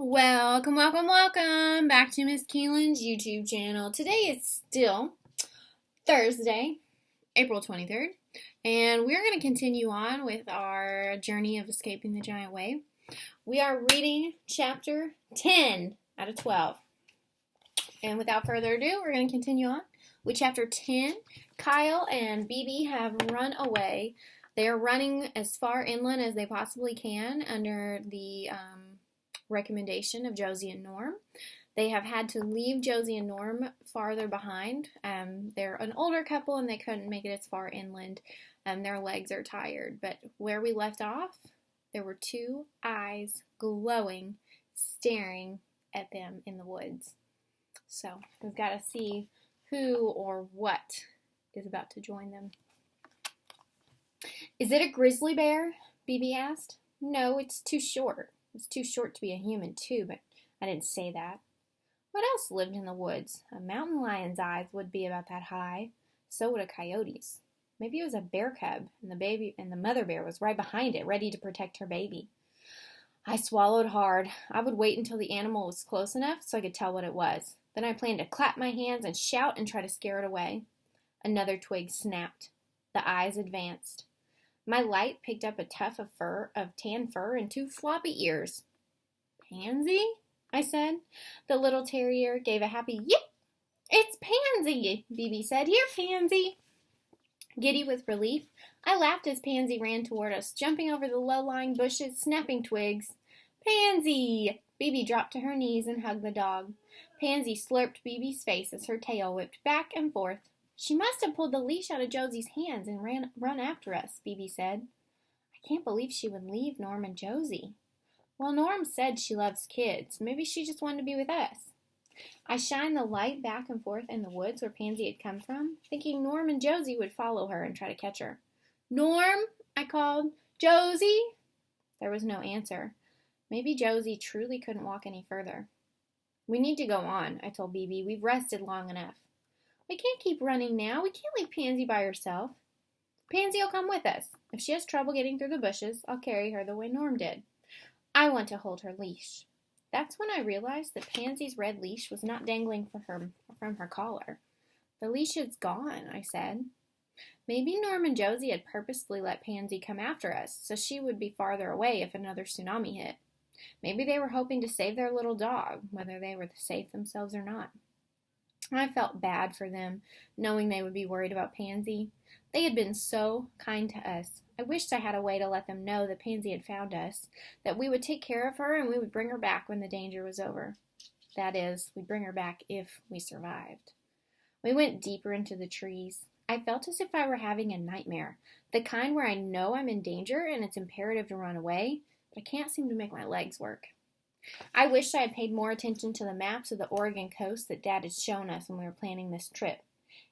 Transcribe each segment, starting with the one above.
Welcome back to Miss Keelan's YouTube channel. Today is still Thursday, April 23rd, and we're going to continue on with our journey of escaping the giant wave. We are reading chapter 10 out of 12. And without further ado, we're going to continue on with chapter 10. Kyle and BB have run away. They are running as far inland as they possibly can under the recommendation of Josie and Norm. They have had to leave Josie and Norm farther behind. They're an older couple and they couldn't make it as far inland. Their legs are tired. But where we left off, there were two eyes glowing, staring at them in the woods. So we've got to see who or what is about to join them. Is it a grizzly bear? BB asked. No, it's too short. It's too short to be a human, too, but I didn't say that. What else lived in the woods? A mountain lion's eyes would be about that high. So would a coyote's. Maybe it was a bear cub, and the mother bear was right behind it, ready to protect her baby. I swallowed hard. I would wait until the animal was close enough so I could tell what it was. Then I planned to clap my hands and shout and try to scare it away. Another twig snapped. The eyes advanced. My light picked up a tuft of tan fur and two floppy ears. Pansy? I said. The little terrier gave a happy yip. It's Pansy, BB said. Here, Pansy. Giddy with relief, I laughed as Pansy ran toward us, jumping over the low-lying bushes, snapping twigs. Pansy! BB dropped to her knees and hugged the dog. Pansy slurped BB's face as her tail whipped back and forth. She must have pulled the leash out of Josie's hands and run after us, BB said. I can't believe she would leave Norm and Josie. Well, Norm said she loves kids. Maybe she just wanted to be with us. I shined the light back and forth in the woods where Pansy had come from, thinking Norm and Josie would follow her and try to catch her. Norm, I called. Josie? There was no answer. Maybe Josie truly couldn't walk any further. We need to go on, I told BB. We've rested long enough. We can't keep running now. We can't leave Pansy by herself. Pansy will come with us. If she has trouble getting through the bushes, I'll carry her the way Norm did. I want to hold her leash. That's when I realized that Pansy's red leash was not dangling from her collar. The leash is gone, I said. Maybe Norm and Josie had purposely let Pansy come after us, so she would be farther away if another tsunami hit. Maybe they were hoping to save their little dog, whether they were safe themselves or not. I felt bad for them, knowing they would be worried about Pansy. They had been so kind to us. I wished I had a way to let them know that Pansy had found us, that we would take care of her and we would bring her back when the danger was over. That is, we'd bring her back if we survived. We went deeper into the trees. I felt as if I were having a nightmare, the kind where I know I'm in danger and it's imperative to run away, but I can't seem to make my legs work. I wished I had paid more attention to the maps of the Oregon coast that Dad had shown us when we were planning this trip.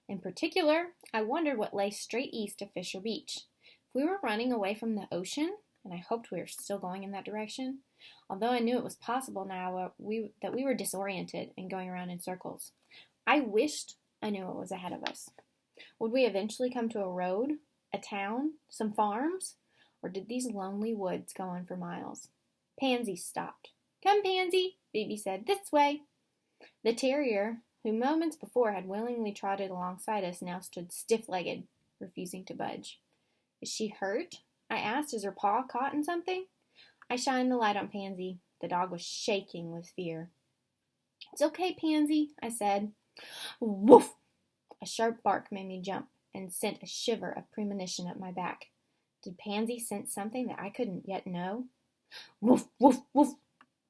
In particular, I wondered what lay straight east of Fisher Beach. If we were running away from the ocean, and I hoped we were still going in that direction, although I knew it was possible now that we were disoriented and going around in circles. I wished I knew what was ahead of us. Would we eventually come to a road, a town, some farms, or did these lonely woods go on for miles? Pansy stopped. Come, Pansy, BB said. This way. The terrier, who moments before had willingly trotted alongside us, now stood stiff-legged, refusing to budge. Is she hurt? I asked. Is her paw caught in something? I shined the light on Pansy. The dog was shaking with fear. It's okay, Pansy, I said. Woof! A sharp bark made me jump and sent a shiver of premonition up my back. Did Pansy sense something that I couldn't yet know? Woof, woof, woof!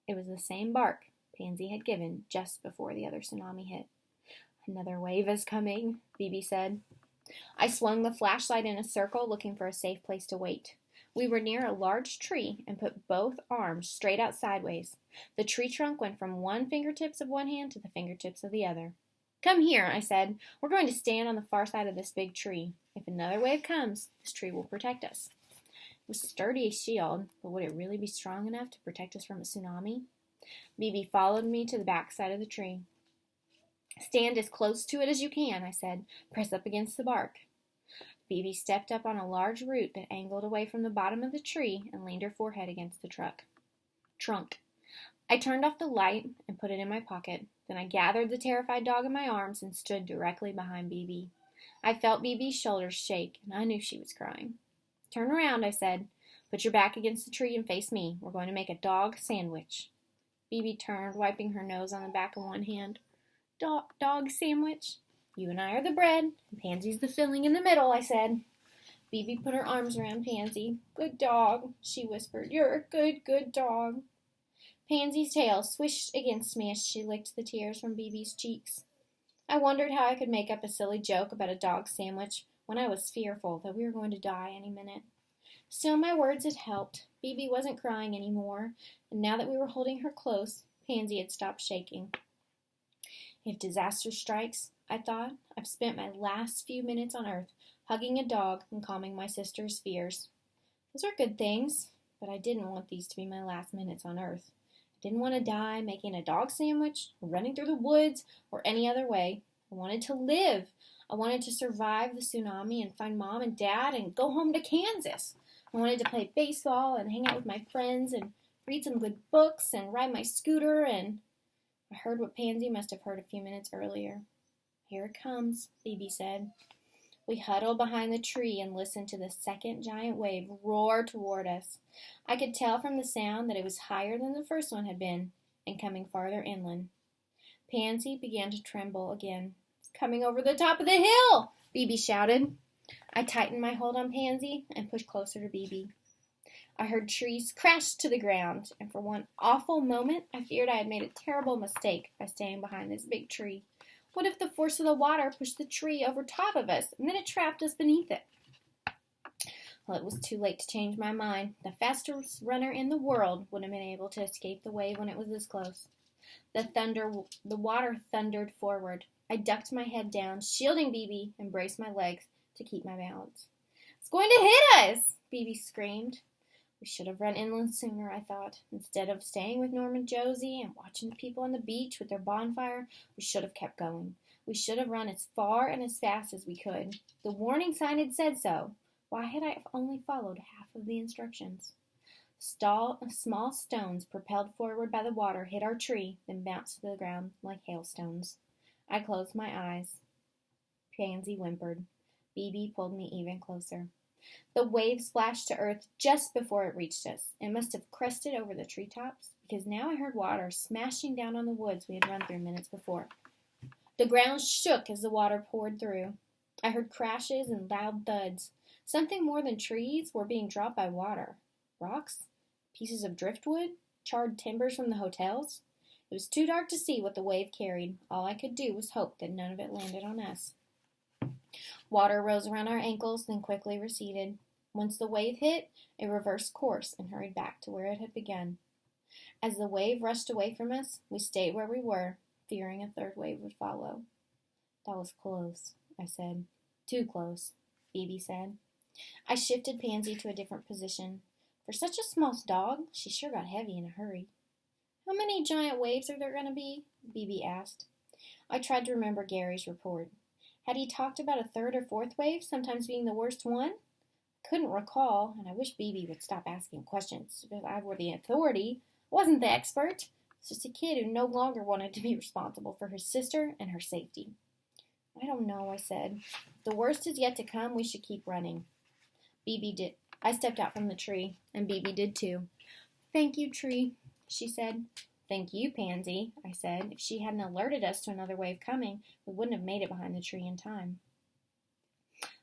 It was the same bark Pansy had given just before the other tsunami hit. Another wave is coming, BB said. I swung the flashlight in a circle, looking for a safe place to wait. We were near a large tree and put both arms straight out sideways. The tree trunk went from one fingertips of one hand to the fingertips of the other. Come here, I said. We're going to stand on the far side of this big tree. If another wave comes, this tree will protect us. It was a sturdy shield, but would it really be strong enough to protect us from a tsunami? BB followed me to the back side of the tree. Stand as close to it as you can, I said. Press up against the bark. BB stepped up on a large root that angled away from the bottom of the tree and leaned her forehead against the trunk. I turned off the light and put it in my pocket. Then I gathered the terrified dog in my arms and stood directly behind Bibi. I felt Bibi's shoulders shake, and I knew she was crying. Turn around, I said. Put your back against the tree and face me. We're going to make a dog sandwich. Bibi turned, wiping her nose on the back of one hand. Dog sandwich? You and I are the bread, and Pansy's the filling in the middle, I said. Bibi put her arms around Pansy. Good dog, she whispered. You're a good, good dog. Pansy's tail swished against me as she licked the tears from Bibi's cheeks. I wondered how I could make up a silly joke about a dog sandwich when I was fearful that we were going to die any minute. Still, my words had helped. Bibi wasn't crying anymore, and now that we were holding her close, Pansy had stopped shaking. If disaster strikes, I thought, I've spent my last few minutes on Earth hugging a dog and calming my sister's fears. Those are good things, but I didn't want these to be my last minutes on Earth. I didn't want to die making a dog sandwich, or running through the woods, or any other way. I wanted to live. I wanted to survive the tsunami and find Mom and Dad and go home to Kansas. I wanted to play baseball and hang out with my friends and read some good books and ride my scooter, and I heard what Pansy must have heard a few minutes earlier. Here it comes, Bibi said. We huddled behind the tree and listened to the second giant wave roar toward us. I could tell from the sound that it was higher than the first one had been and coming farther inland. Pansy began to tremble again. It's coming over the top of the hill, Bibi shouted. I tightened my hold on Pansy and pushed closer to Bibi. I heard trees crash to the ground, and for one awful moment I feared I had made a terrible mistake by staying behind this big tree. What if the force of the water pushed the tree over top of us, and then it trapped us beneath it? Well, it was too late to change my mind. The fastest runner in the world would have been able to escape the wave when it was this close. The water thundered forward. I ducked my head down, shielding Bibi, and braced my legs to keep my balance. It's going to hit us, Bibi screamed. We should have run inland sooner, I thought. Instead of staying with Norm and Josie and watching the people on the beach with their bonfire, we should have kept going. We should have run as far and as fast as we could. The warning sign had said so. Why had I only followed half of the instructions? Small stones propelled forward by the water hit our tree, then bounced to the ground like hailstones. I closed my eyes. Pansy whimpered. Bibi pulled me even closer. The wave splashed to earth just before it reached us. It must have crested over the treetops, because now I heard water smashing down on the woods we had run through minutes before. The ground shook as the water poured through. I heard crashes and loud thuds. Something more than trees were being dropped by water. Rocks? Pieces of driftwood? Charred timbers from the hotels? It was too dark to see what the wave carried. All I could do was hope that none of it landed on us. Water rose around our ankles, then quickly receded. Once the wave hit, it reversed course and hurried back to where it had begun. As the wave rushed away from us, we stayed where we were, fearing a third wave would follow. That was close, I said. Too close, Bibi said. I shifted Pansy to a different position. For such a small dog, she sure got heavy in a hurry. How many giant waves are there going to be? Bibi asked. I tried to remember Gary's report. Had he talked about a third or fourth wave sometimes being the worst one? I couldn't recall, and I wish Bibi would stop asking questions. If I were the authority, I wasn't the expert. I was just a kid who no longer wanted to be responsible for his sister and her safety. I don't know, I said. If the worst is yet to come, we should keep running. Bibi did. I stepped out from the tree, and Bibi did too. Thank you, tree, she said. Thank you, Pansy, I said. If she hadn't alerted us to another wave coming, we wouldn't have made it behind the tree in time.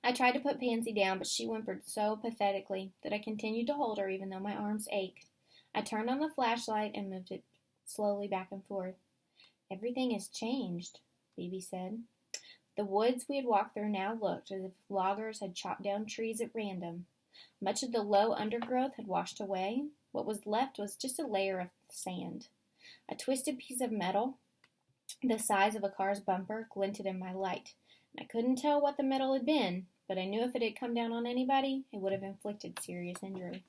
I tried to put Pansy down, but she whimpered so pathetically that I continued to hold her even though my arms ached. I turned on the flashlight and moved it slowly back and forth. Everything has changed, Bibi said. The woods we had walked through now looked as if loggers had chopped down trees at random. Much of the low undergrowth had washed away. What was left was just a layer of sand. A twisted piece of metal, the size of a car's bumper, glinted in my light. I couldn't tell what the metal had been, but I knew if it had come down on anybody, it would have inflicted serious injury.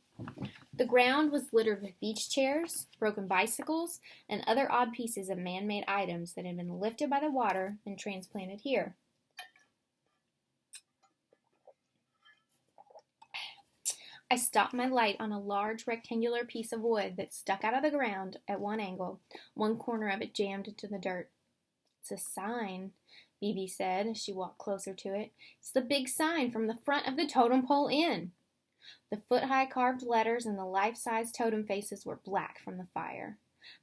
The ground was littered with beach chairs, broken bicycles, and other odd pieces of man-made items that had been lifted by the water and transplanted here. I stopped my light on a large rectangular piece of wood that stuck out of the ground at one angle, one corner of it jammed into the dirt. It's a sign, Bibi said as she walked closer to it. It's the big sign from the front of the Totem Pole Inn. The foot-high carved letters and the life-size totem faces were black from the fire.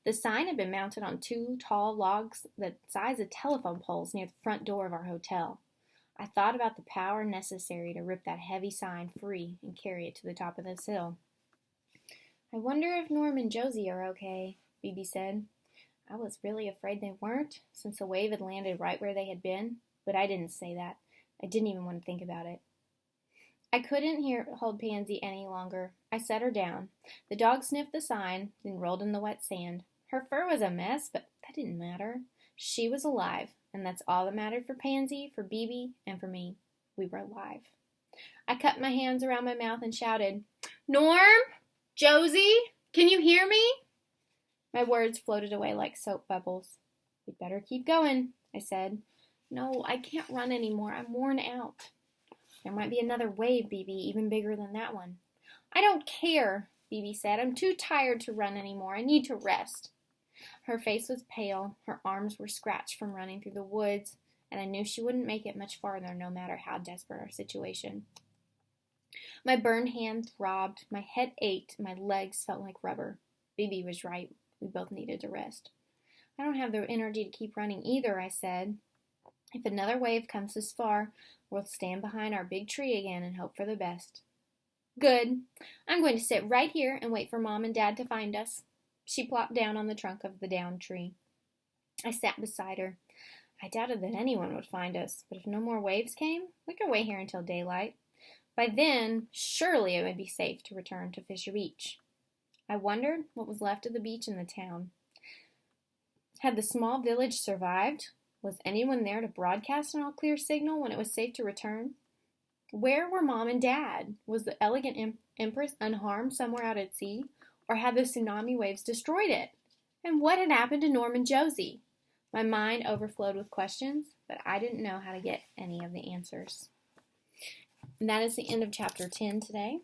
The sign had been mounted on two tall logs the size of telephone poles near the front door of our hotel. I thought about the power necessary to rip that heavy sign free and carry it to the top of this hill. I wonder if Norm and Josie are okay, Bibi said. I was really afraid they weren't, since the wave had landed right where they had been, but I didn't say that. I didn't even want to think about it. I couldn't hold Pansy any longer. I set her down. The dog sniffed the sign, then rolled in the wet sand. Her fur was a mess, but that didn't matter. She was alive, and that's all that mattered for Pansy, for Bibi, and for me. We were alive. I cupped my hands around my mouth and shouted, Norm? Josie? Can you hear me? My words floated away like soap bubbles. We'd better keep going, I said. No, I can't run anymore. I'm worn out. There might be another wave, Bibi, even bigger than that one. I don't care, Bibi said. I'm too tired to run anymore. I need to rest. Her face was pale, her arms were scratched from running through the woods, and I knew she wouldn't make it much farther no matter how desperate our situation. My burned hand throbbed, my head ached, my legs felt like rubber. Bibi was right. We both needed to rest. I don't have the energy to keep running either, I said. If another wave comes this far, we'll stand behind our big tree again and hope for the best. Good. I'm going to sit right here and wait for Mom and Dad to find us. She plopped down on the trunk of the downed tree. I sat beside her. I doubted that anyone would find us, but if no more waves came, we could wait here until daylight. By then, surely it would be safe to return to Fisher Beach. I wondered what was left of the beach in the town. Had the small village survived? Was anyone there to broadcast an all-clear signal when it was safe to return? Where were Mom and Dad? Was the elegant Empress unharmed somewhere out at sea? Or had the tsunami waves destroyed it? And what had happened to Norm and Josie? My mind overflowed with questions, but I didn't know how to get any of the answers. And that is the end of chapter 10 today.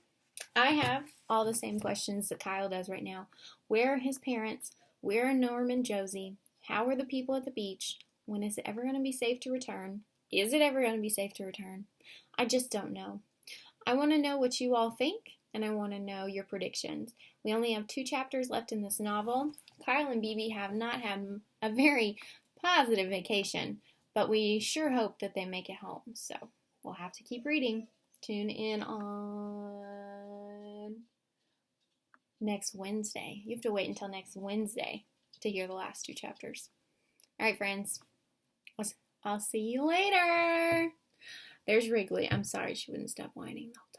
I have all the same questions that Kyle does right now. Where are his parents? Where are Norm and Josie? How are the people at the beach? When is it ever going to be safe to return? Is it ever going to be safe to return? I just don't know. I want to know what you all think, and I want to know your predictions. We only have 2 chapters left in this novel. Kyle and Bibi have not had a very positive vacation, but we sure hope that they make it home. So we'll have to keep reading. Tune in on next Wednesday. You have to wait until next Wednesday to hear the last 2 chapters. All right, friends. I'll see you later. There's Wrigley. I'm sorry she wouldn't stop whining, though.